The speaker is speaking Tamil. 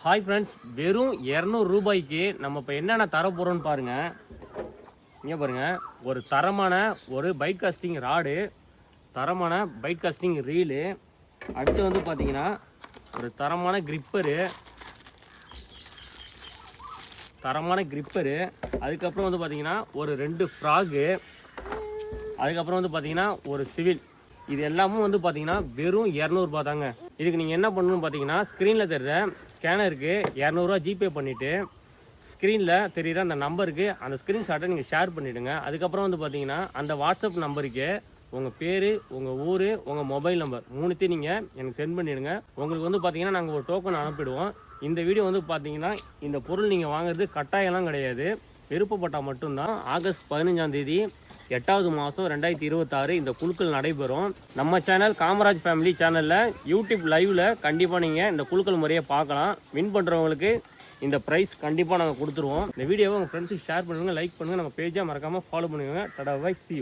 ஹாய் ஃப்ரெண்ட்ஸ், வெறும் 200 ரூபாய்க்கு நம்ம இப்போ என்னென்ன தர போகிறோம்னு பாருங்கள். இங்கே பாருங்கள், ஒரு தரமான ஒரு பைட் காஸ்டிங் ராடு, தரமான பைட் காஸ்டிங் ரீலு, அடுத்து வந்து பார்த்தீங்கன்னா ஒரு தரமான கிரிப்பரு, அதுக்கப்புறம் வந்து பார்த்தீங்கன்னா ஒரு 2 ஃப்ராகு, அதுக்கப்புறம் வந்து பார்த்தீங்கன்னா ஒரு சிவில். இது எல்லாமும் வந்து பார்த்தீங்கன்னா வெறும் 200 ரூபா தாங்க. இதுக்கு நீங்கள் என்ன பண்ணணும்னு பார்த்தீங்கன்னா, ஸ்க்ரீனில் தெரிகிற ஸ்கேனருக்கு 200 ரூபா ஜிபே பண்ணிவிட்டு ஸ்க்ரீனில் தெரிகிற அந்த நம்பருக்கு அந்த ஸ்க்ரீன்ஷாட்டை நீங்கள் ஷேர் பண்ணிவிடுங்க. அதுக்கப்புறம் வந்து பார்த்தீங்கன்னா அந்த வாட்ஸ்அப் நம்பருக்கு உங்கள் பேர், உங்கள் ஊர், உங்கள் மொபைல் நம்பர் மூணுத்தையும் நீங்கள் எனக்கு சென்ட் பண்ணிவிடுங்க. உங்களுக்கு வந்து பார்த்தீங்கன்னா நாங்கள் ஒரு டோக்கன் அனுப்பிடுவோம். இந்த வீடியோ வந்து பார்த்தீங்கன்னா இந்த பொருள் நீங்கள் வாங்குறது கட்டாயம்லாம் கிடையாது, விருப்பப்பட்டால் மட்டும்தான். ஆகஸ்ட் 15ஆம் தேதி 8வது மாதம் 2026 இந்த குழுக்கள் நடைபெறும். நம்ம சேனல் காமராஜ் ஃபேமிலி சேனலில் யூடியூப் லைவில் கண்டிப்பாக நீங்கள் இந்த குழுக்கள் முறையை பார்க்கலாம். வின் பண்ணுறவங்களுக்கு இந்த ப்ரைஸ் கண்டிப்பாக நாங்கள் கொடுத்துருவோம். இந்த வீடியோவை உங்கள் ஃப்ரெண்ட்ஸுக்கு ஷேர் பண்ணுங்கள், லைக் பண்ணுங்கள், நம்ம பேஜாக மறக்காமல் ஃபாலோ பண்ணுங்கள். Tata bye, see you.